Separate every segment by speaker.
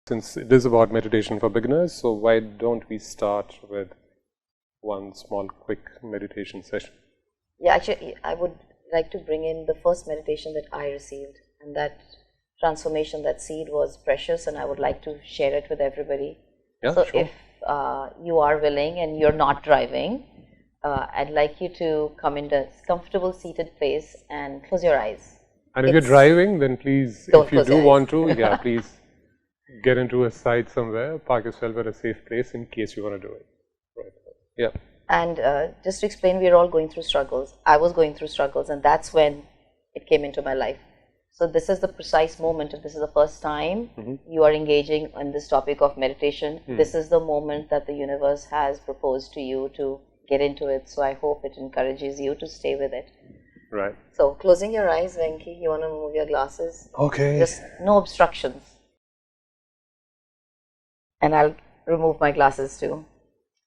Speaker 1: Since it is about meditation for beginners, so why don't we start with one small quick meditation session?
Speaker 2: Yeah, actually, I would like to bring in the first meditation that I received, and that transformation, that seed was precious, and I would like to share it with everybody.
Speaker 1: Yeah,
Speaker 2: so
Speaker 1: sure.
Speaker 2: If you are willing and you're not driving, I'd like you to come into a comfortable seated place and close your eyes.
Speaker 1: And if you're driving, then please,
Speaker 2: Don't
Speaker 1: if you
Speaker 2: close
Speaker 1: do
Speaker 2: your eyes.
Speaker 1: want to, yeah, please get into a side somewhere, park yourself at a safe place in case you want to do it. Right. Yeah.
Speaker 2: And just to explain, we're all going through struggles. I was going through struggles, and that's when it came into my life. So this is the precise moment. If this is the first time you are engaging in this topic of meditation, this is the moment that the universe has proposed to you to get into it. So I hope it encourages you to stay with it.
Speaker 1: Right.
Speaker 2: So closing your eyes, Venki, you want to move your glasses?
Speaker 1: Okay.
Speaker 2: Just no obstructions. And I'll remove my glasses too.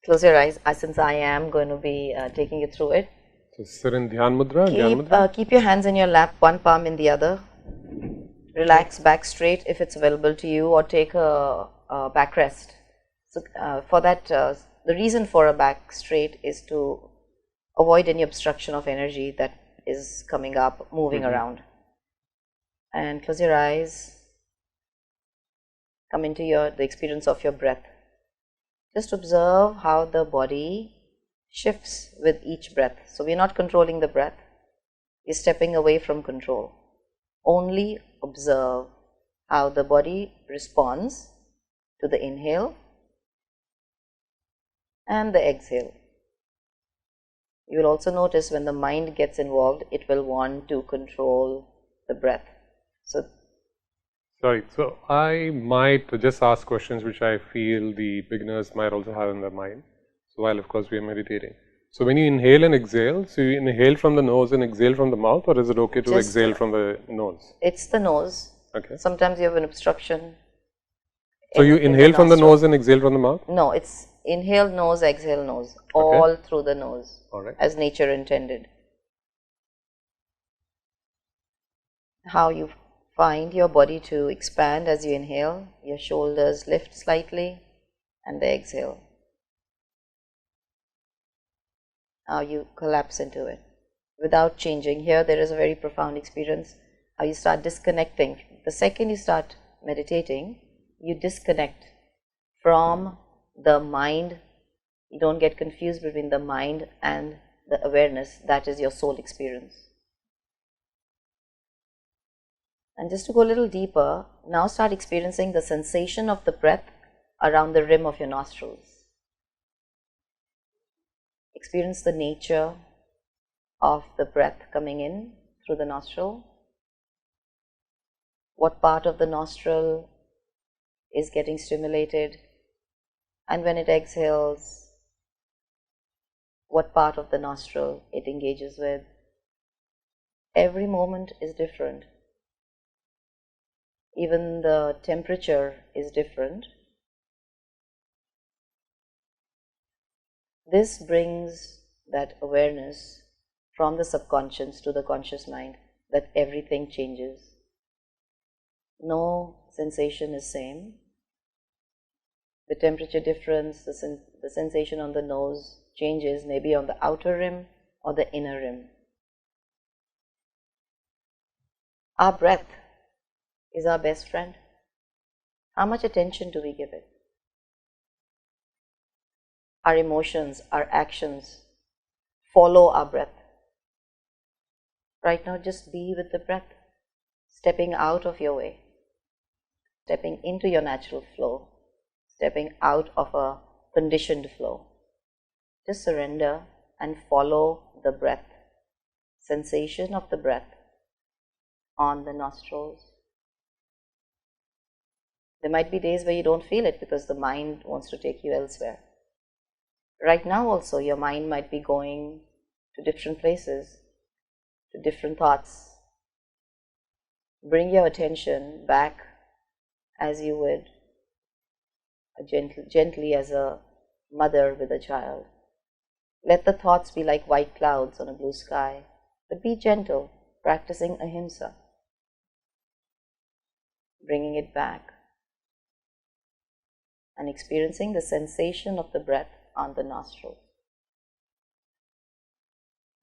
Speaker 2: Close your eyes, since I am going to be taking you through it.
Speaker 1: So sit in Dhyan Mudra.
Speaker 2: Keep your hands in your lap, one palm in the other. Relax back straight if it's available to you, or take a back rest. So for that, the reason for a back straight is to avoid any obstruction of energy that is coming up, moving around. And close your eyes. Come into the experience of your breath. Just observe how the body shifts with each breath. So we're not controlling the breath. We're stepping away from control. Only observe how the body responds to the inhale and the exhale. You will also notice when the mind gets involved, it will want to control the breath.
Speaker 1: Sorry, so I might just ask questions which I feel the beginners might also have in their mind. So while of course we are meditating. So when you inhale and exhale, so you inhale from the nose and exhale from the mouth, or is it okay to exhale from the nose?
Speaker 2: It's the nose.
Speaker 1: Okay.
Speaker 2: Sometimes you have an obstruction.
Speaker 1: So you inhale from the nose and exhale from the mouth?
Speaker 2: No, it's inhale nose, exhale nose, all through the nose, as nature intended. How you find your body to expand as you inhale, your shoulders lift slightly, and they exhale. How you collapse into it without changing. Here there is a very profound experience, how you start disconnecting. The second you start meditating, you disconnect from the mind. You don't get confused between the mind and the awareness. That is your soul experience. And just to go a little deeper, now start experiencing the sensation of the breath around the rim of your nostrils. Experience the nature of the breath coming in through the nostril. What part of the nostril is getting stimulated, and when it exhales, what part of the nostril it engages with. Every moment is different. Even the temperature is different. This brings that awareness from the subconscious to the conscious mind that everything changes. No sensation is same. The temperature difference, the sensation on the nose changes, maybe on the outer rim or the inner rim. Our breath is our best friend. How much attention do we give it? Our emotions, our actions follow our breath. Right now, just be with the breath, stepping out of your way, stepping into your natural flow, stepping out of a conditioned flow. Just surrender and follow the breath, sensation of the breath on the nostrils. There might be days where you don't feel it because the mind wants to take you elsewhere. Right now also, your mind might be going to different places, to different thoughts. Bring your attention back as you would gently as a mother with a child. Let the thoughts be like white clouds on a blue sky, but be gentle, practicing ahimsa. Bringing it back. and experiencing the sensation of the breath on the nostrils.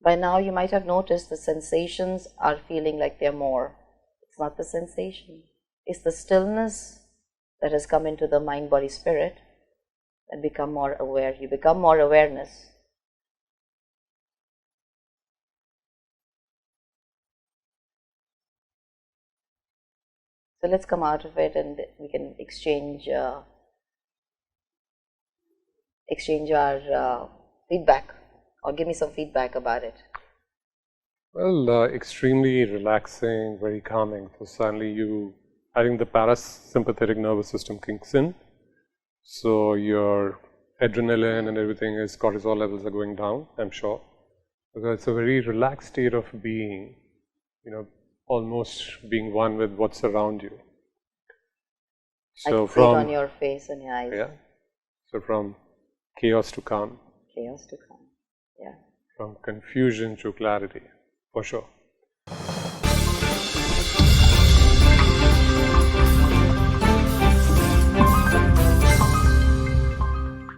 Speaker 2: By now you might have noticed the sensations are feeling like they're more. It's not the sensation, it's the stillness that has come into the mind, body, spirit, and become more aware. You become more awareness. So let's come out of it and we can exchange our feedback, or give me some feedback about it.
Speaker 1: Well, extremely relaxing, very calming. So suddenly I think the parasympathetic nervous system kicks in. So your adrenaline and everything is, cortisol levels are going down, I'm sure. Because it's a very relaxed state of being, almost being one with what's around you.
Speaker 2: So I can see it on your face and your eyes.
Speaker 1: Yeah. So from chaos to calm.
Speaker 2: Chaos to calm. Yeah.
Speaker 1: From confusion to clarity, for sure.